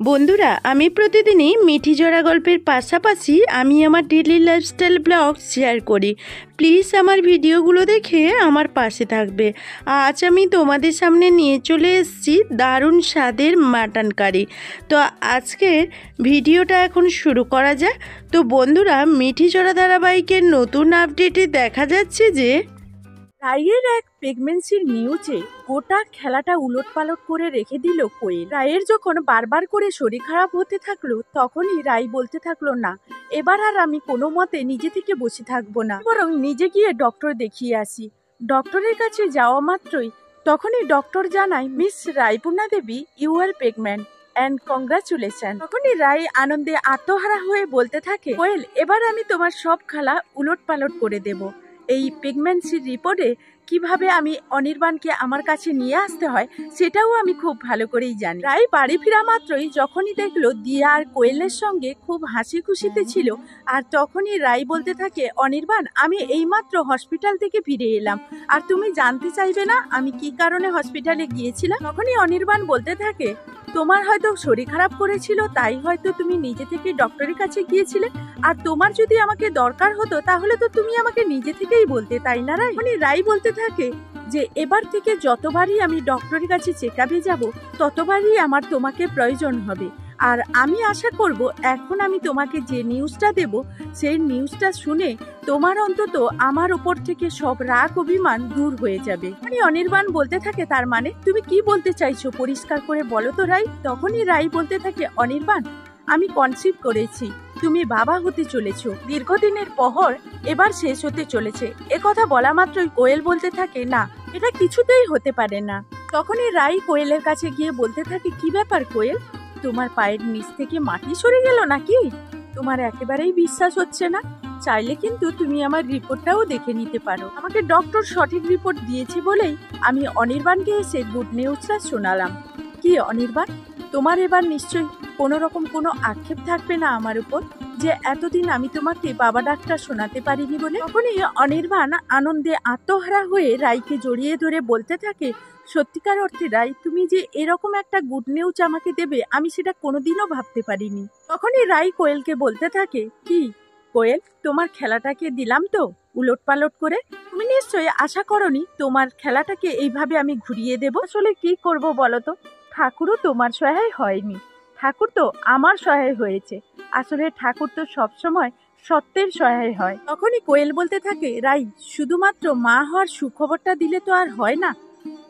বন্ধুরা, আমি প্রতিদিনই মিঠি জোড়া গল্পের পাশাপাশি আমি আমার ডেইলি লাইফস্টাইল ব্লগ শেয়ার করি। প্লিজ আমার ভিডিওগুলো দেখে আমার পাশে থাকবে। আজ আমি তোমাদের সামনে নিয়ে চলে এসেছি দারুণ স্বাদের মাটন কারি। তো আজকের ভিডিওটা এখন শুরু করা যাক। তো বন্ধুরা, মিঠি জোড়া ধারাবাহিকের নতুন আপডেটে দেখা যাচ্ছে যে রায়ের এক প্রেগন্যান্সির নিউজে গোটা খেলাটা উলটপালট করে রেখে দিল কোয়েল। রায়ের যখন বারবার করে শরীর খারাপ হতে থাকলো, তখনই রায় বলতে থাকলো, না এবার আর আমি কোনো মতে নিজে থেকে বসে থাকবো না, বরং নিজে গিয়ে ডক্টর দেখিয়ে আসি। ডক্টরের কাছে যাওয়া মাত্রই তখনই ডক্টর জানায়, miss Raipurna Devi, you are pregnant and congratulation. তখনই রায় আনন্দে আত্মহারা হয়ে বলতে থাকে, কোয়েল, এবার আমি তোমার সব খেলা উলটপালট করে দেব। এই প্রেগন্যান্সির রিপোর্টে কিভাবে আমি অনির্বাণকে আমার কাছে নিয়ে আসতে হয় সেটাও আমি খুব ভালো করেই জানি। রায় বাড়ি ফেরা মাত্রই যখনই দেখলো দিয়া আর কোয়েলের সঙ্গে খুব হাসি খুশিতে ছিল, আর তখনই রায় বলতে থাকে, অনির্বাণ, আমি এইমাত্র হসপিটাল থেকে ফিরে এলাম, আর তুমি জানতে চাইবে না আমি কি কারণে হসপিটালে গিয়েছিলাম? তখনই অনির্বাণ বলতে থাকে, তোমার হয়তো শরীর খারাপ করেছিল, তাই হয়তো তুমি নিজে থেকে ডক্টরের কাছে গিয়েছিলে, আর তোমার যদি আমাকে দরকার হতো তাহলে তো তুমি আমাকে নিজে থেকেই বলতে, তাই না? রাই বলতে থাকে যে এবার থেকে যতবারই আমি ডক্টরের কাছে চেকআপে যাব ততবারই আমার তোমাকে প্রয়োজন হবে, আর আমি আশা করব এখন আমি তোমাকে যে নিউজটা দেব সেই নিউজটা শুনে তোমার অন্তত আমার উপর থেকে সব রাগ অভিমান দূর হয়ে যাবে। অনির্বাণ বলতে থাকে, তার মানে তুমি কি বলতে চাইছো, পরিষ্কার করে বলো তো রাই। তখনই রাই বলতে থাকে, অনির্বাণ, আমি কনসিভ করেছি, তুমি বাবা হতে চলেছো, দীর্ঘদিনের পহর এবার শেষ হতে চলেছে। কথা বলা মাত্রই কোয়েল বলতে থাকে, না, এটা কিছুতেই হতে পারে না। তখনই রাই কোয়েলের কাছে গিয়ে বলতে থাকে, কি ব্যাপার কোয়েল, তোমার পায়ের নিচ থেকে মাটি সরে গেল নাকি? তোমার একেবারেই বিশ্বাস হচ্ছে না? চাইলে কিন্তু তুমি আমার রিপোর্টটাও দেখে নিতে পারো। আমাকে ডক্টর সঠিক রিপোর্ট দিয়েছে বলেই আমি অনির্বাণকে এসে গুড নিউজটা শোনালাম। কি অনির্বাণ, তোমার এবার নিশ্চয়ই কোনো রকম কোনো আক্ষেপ থাকবে না আমার উপর, যে এতদিন আমি তোমাকে বাবা ডাক্তার শোনাতে পারিনি বলে? তখনই অনির্বাণ আনন্দে আত্মহারা হয়ে রাইকে জড়িয়ে ধরে বলতে থাকে, সত্যিকার অর্থে রাই, তুমি যে এরকম একটা গুড নিউজ আমাকে দেবে আমি সেটা কোনোদিনও ভাবতে পারিনি। তখনই রাই কোয়েলকে বলতে থাকে, কি কোয়েল, তোমার খেলাটাকে দিলাম তো উলটপালট করে? তুমি নিশ্চয়ই আশা করনি তোমার খেলাটাকে এইভাবে আমি ঘুরিয়ে দেব। আসলে কি করব বলো তো, ঠাকুরও তোমার সহায় হয়নি, ঠাকুর তো আমার সহায় হয়েছে। আসলে ঠাকুর তো সবসময় সত্যের সহায় হয়। তখনই কোয়েল বলতে থাকে, রাই, শুধুমাত্র মা হওয়ার সুখবরটা দিলে তো আর হয় না,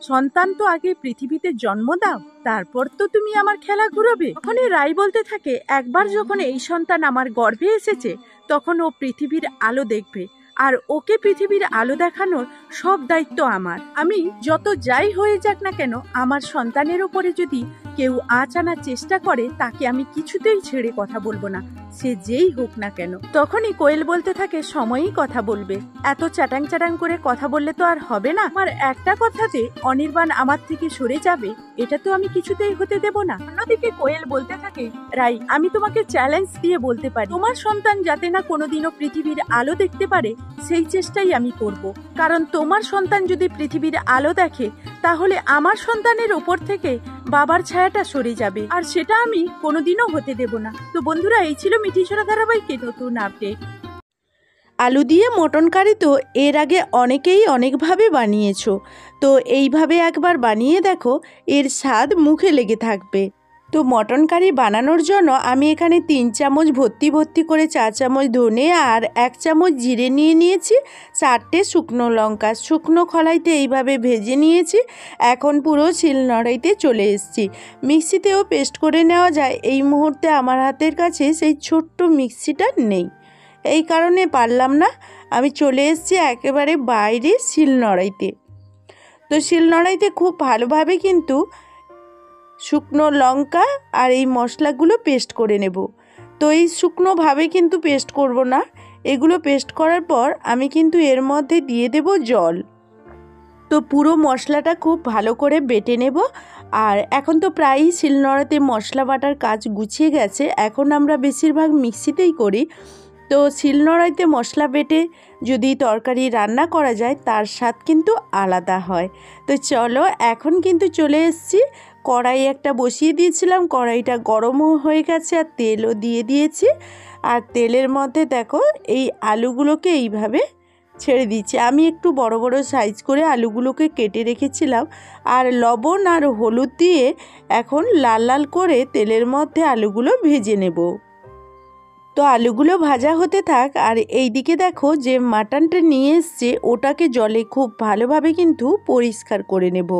সন্তান তো আগে পৃথিবীতে জন্ম দাও, তারপর তো তুমি আমার খেলা ঘুরাবে। তখনই রাই বলতে থাকে, একবার যখন এই সন্তান আমার গর্ভে এসেছে তখন ও পৃথিবীর আলো দেখবে, আর ওকে পৃথিবীর আলো দেখানোর সব দায়িত্ব আমার। আমি যত যাই হয়ে যাক না কেন, আমার সন্তানের উপরে যদি কেউ আঁচ আনার চেষ্টা করে তাকে আমি কিছুতেই ছেড়ে কথা বলবো না, সে যেই হোক না কেন। তখনই কোয়েল বলতে থাকে, সময়ই কথা বলবে, এত চ্যাটাং চ্যাটাং করে কথা বললে তো আর হবে না। আমার একটা কথাতে অনির্বাণ আমার থেকে সরে যাবে, এটা তো আমি কিছুতেই হতে দেব না। অন্যদিকে কোয়েল বলতে থাকে, রাই, আমি তোমাকে চ্যালেঞ্জ দিয়ে বলতে পারি, তোমার সন্তান যাতে না কোনোদিনও পৃথিবীর আলো দেখতে পারে সেই চেষ্টাই আমি করব, কারণ তোমার সন্তান যদি পৃথিবীর আলো দেখে তাহলে আমার সন্তানের ওপর থেকে বাবার ছায়াটা সরে যাবে, আর সেটা আমি কোনোদিনও হতে দেব না। তো বন্ধুরা, এই ছিল মিঠি জোড়া ধারাবাহিকের নতুন আপডেট। আলু দিয়ে মটন কারি তো এর আগে অনেকেই অনেকভাবে বানিয়েছো, তো এইভাবে একবার বানিয়ে দেখো, এর স্বাদ মুখে লেগে থাকবে। তো মটন কারি বানানোর জন্য আমি এখানে 3 চামচ ভর্তি করে 4 চামচ ধনে আর 1 চামচ জিরে নিয়ে নিয়েছি, 4টে শুকনো লঙ্কা শুকনো খলাইতে এইভাবে ভেজে নিয়েছি। এখন পুরো শিলনোড়াইতে চলে এসেছি, মিক্সিতেও পেস্ট করে নেওয়া যায়। এই মুহূর্তে আমার হাতের কাছে সেই ছোট্ট মিক্সিটা নেই, এই কারণে পারলাম না। আমি চলে এসেছি একেবারে বাইরে শিলনোড়াইতে। তো শিলনোড়াইতে খুব ভালোভাবে কিন্তু শুকনো লঙ্কা আর এই মশলাগুলো পেস্ট করে নেব। তো এই শুকনোভাবে কিন্তু পেস্ট করব না, এগুলো পেস্ট করার পর আমি কিন্তু এর মধ্যে দিয়ে দেব জল। তো পুরো মশলাটা খুব ভালো করে বেটে নেব। আর এখন তো প্রায়ই শিলনোড়াতে মশলা বাটার কাজ গুছিয়ে গেছে, এখন আমরা বেশিরভাগ মিক্সিতেই করি। তো শিলনোড়াইতে মশলা বেটে যদি তরকারি রান্না করা যায় তার স্বাদ কিন্তু আলাদা হয়। তো চলো, এখন কিন্তু চলে এসেছি কড়াই একটা বসিয়ে দিয়েছিলাম, কড়াইটা গরমও হয়ে গেছে আর তেলও দিয়ে দিয়েছি। আর তেলের মধ্যে দেখো এই আলুগুলোকে এইভাবে ছেড়ে দিচ্ছি। আমি একটু বড় বড় সাইজ করে আলুগুলোকে কেটে রেখেছিলাম আর লবণ আর হলুদ দিয়ে এখন লাল লাল করে তেলের মধ্যে আলুগুলো ভেজে নেব। তো আলুগুলো ভাজা হতে থাক। আর এই দিকে দেখো যে মাটনটা নিয়ে এসছে ওটাকে জলে খুব ভালোভাবে কিন্তু পরিষ্কার করে নেব।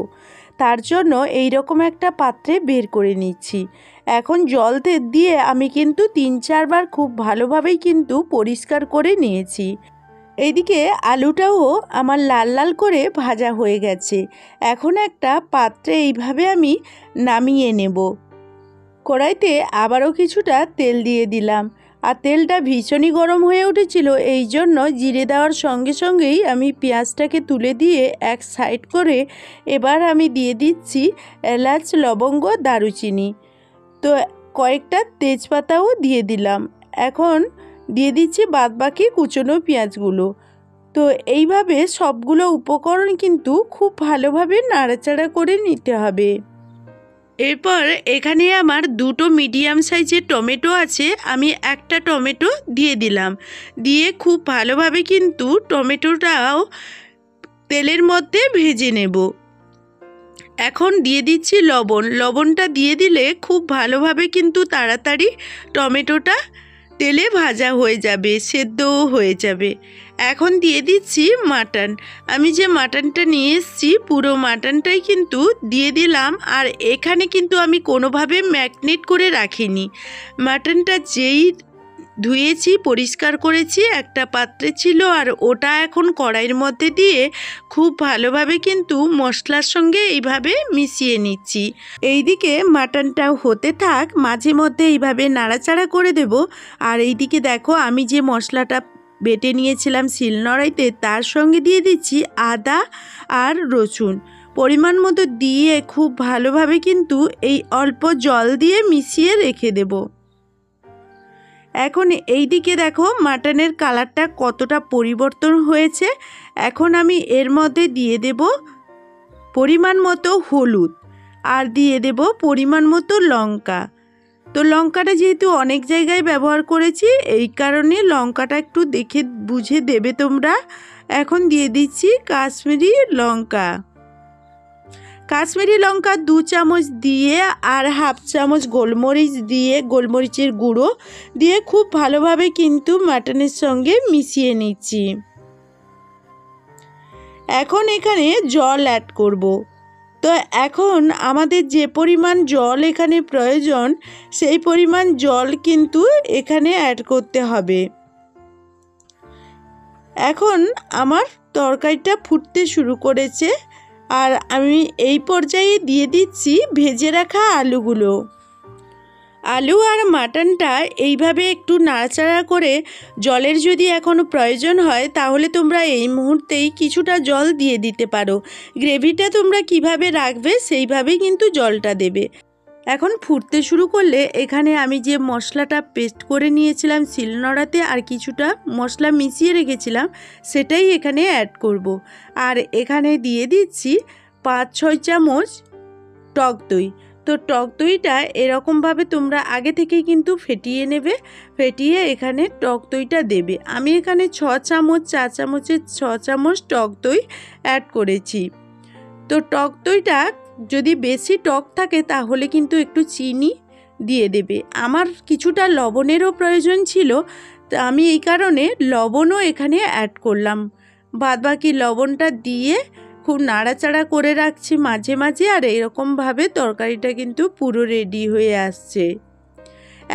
তার জন্য এই রকম একটা পাত্রে বের করে নিচ্ছি। এখন জল দিয়ে আমি কিন্তু 3-4 বার খুব ভালোভাবেই কিন্তু পরিষ্কার করে নিয়েছি। এইদিকে আলুটাও আমার লাল লাল করে ভাজা হয়ে গেছে। এখন একটা পাত্রে এইভাবে আমি নামিয়ে নেব। কড়াইতে আবারও কিছুটা তেল দিয়ে দিলাম আর তেলটা ভীষণই গরম হয়ে উঠেছিল, এই জন্য জিরে দেওয়ার সঙ্গে সঙ্গেই আমি পেঁয়াজটাকে তুলে দিয়ে এক সাইড করে এবার আমি দিয়ে দিচ্ছি এলাচ, লবঙ্গ, দারুচিনি। তো কয়েকটা তেজপাতাও দিয়ে দিলাম। এখন দিয়ে দিচ্ছি বাদবাকি কুচনো পেঁয়াজগুলো। তো এইভাবে সবগুলো উপকরণ কিন্তু খুব ভালোভাবে নাড়াচাড়া করে নিতে হবে। এরপর এখানে আমার 2টো মিডিয়াম সাইজের টমেটো আছে, আমি একটা টমেটো দিয়ে দিলাম। দিয়ে খুব ভালোভাবে কিন্তু টমেটোটাও তেলের মধ্যে ভেজে নেব। এখন দিয়ে দিচ্ছি লবণ। লবণটা দিয়ে দিলে খুব ভালোভাবে কিন্তু তাড়াতাড়ি টমেটোটা তেলে ভাজা হয়ে যাবে, সেদ্ধও হয়ে যাবে। এখন দিয়ে দিচ্ছি মাটন। আমি যে মাটনটা নিয়ে এসেছি পুরো মাটনটাই কিন্তু দিয়ে দিলাম। আর এখানে কিন্তু আমি কোনোভাবে ম্যারিনেট করে রাখিনি। মাটনটা যেই ধুয়েছি, পরিষ্কার করেছি, একটা পাত্রে ছিল আর ওটা এখন কড়াইয়ের মধ্যে দিয়ে খুব ভালোভাবে কিন্তু মশলার সঙ্গে এইভাবে মিশিয়ে নিচ্ছি। এইদিকে মাটনটাও হতে থাক, মাঝে মধ্যে এইভাবে নাড়াচাড়া করে দেব। আর এইদিকে দেখো আমি যে মশলাটা বেটে নিয়েছিলাম শিলনোড়াইতে তার সঙ্গে দিয়ে দিচ্ছি আদা আর রসুন পরিমাণ মতো দিয়ে খুব ভালোভাবে কিন্তু এই অল্প জল দিয়ে মিশিয়ে রেখে দেব। এখন এই দিকে দেখো মাটনের কালারটা কতটা পরিবর্তন হয়েছে। এখন আমি এর মধ্যে দিয়ে দেব পরিমাণ মতো হলুদ আর দিয়ে দেব পরিমাণ মতো লঙ্কা। তো লঙ্কাটা যেহেতু অনেক জায়গায় ব্যবহার করেছি এই কারণে লঙ্কাটা একটু দেখে বুঝে দেবে তোমরা। এখন দিয়ে দিচ্ছি কাশ্মীরি লঙ্কা। কাশ্মীরি লঙ্কা 2 চামচ দিয়ে আর হাফ চামচ গোলমরিচ দিয়ে, গোলমরিচের গুঁড়ো দিয়ে খুব ভালোভাবে কিন্তু মাটনের সঙ্গে মিশিয়ে নিচ্ছি। এখন এখানে জল অ্যাড করব। তো এখন আমাদের যে পরিমাণ জল এখানে প্রয়োজন সেই পরিমাণ জল কিন্তু এখানে অ্যাড করতে হবে। এখন আমার তরকারিটা ফুটতে শুরু করেছে আর আমি এই পর্যায়ে দিয়ে দিচ্ছি ভেজে রাখা আলুগুলো। আলু আর মাটনটা এইভাবে একটু নাড়াচাড়া করে জলের যদি এখনও প্রয়োজন হয় তাহলে তোমরা এই মুহূর্তেই কিছুটা জল দিয়ে দিতে পারো। গ্রেভিটা তোমরা কিভাবে রাখবে সেইভাবেই কিন্তু জলটা দেবে। এখন ফুটতে শুরু করলে এখানে আমি যে মশলাটা পেস্ট করে নিয়েছিলাম শিলনোড়াতে আর কিছুটা মশলা মিশিয়ে রেখেছিলাম সেটাই এখানে অ্যাড করব। আর এখানে দিয়ে দিচ্ছি 5-6 চামচ টক দই। তো টক দইটা এরকমভাবে তোমরা আগে থেকেই কিন্তু ফেটিয়ে নেবে, ফেটিয়ে এখানে টক দইটা দেবে। আমি এখানে 6 চামচ 4 চামচের 6 চামচ টক দই অ্যাড করেছি। তো টক দইটা যদি বেশি টক থাকে তাহলে কিন্তু একটু চিনি দিয়ে দেবে। আমার কিছুটা লবণেরও প্রয়োজন ছিল, তো আমি এই কারণে লবণও এখানে অ্যাড করলাম। বাদবাকি লবণটা দিয়ে খুব নাড়াচাড়া করে রাখছি মাঝে মাঝে। আর এরকমভাবে তরকারিটা কিন্তু পুরো রেডি হয়ে আসছে।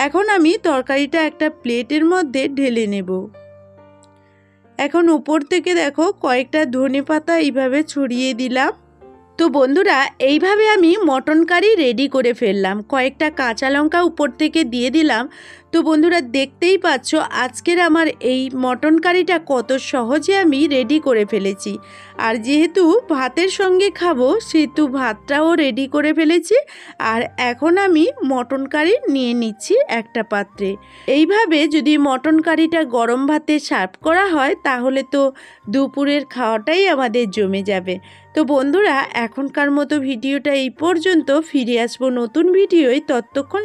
এখন আমি তরকারিটা একটা প্লেটের মধ্যে ঢেলে নেব। এখন উপর থেকে দেখো কয়েকটা ধনেপাতা এইভাবে ছড়িয়ে দিলাম। তো বন্ধুরা এইভাবে আমি মটন কারি রেডি করে ফেললাম। কয়েকটা কাঁচা লঙ্কা উপর থেকে দিয়ে দিলাম। তো বন্ধুরা দেখতেই পাচ্ছ আজকের আমার এই মটন কারিটা কত সহজে আমি রেডি করে ফেলেছি। আর যেহেতু ভাতের সঙ্গে খাবো সেহেতু ভাতটাও রেডি করে ফেলেছি। আর এখন আমি মটন কারি নিয়ে নিচ্ছি একটা পাত্রে। এইভাবে যদি মটন কারিটা গরম ভাতে সার্ভ করা হয় তাহলে তো দুপুরের খাওয়াটাই আমাদের জমে যাবে। তো বন্ধুরা এখনকার মতো ভিডিওটা এই পর্যন্ত, ফিরে আসবো নতুন ভিডিওয়। ততক্ষণ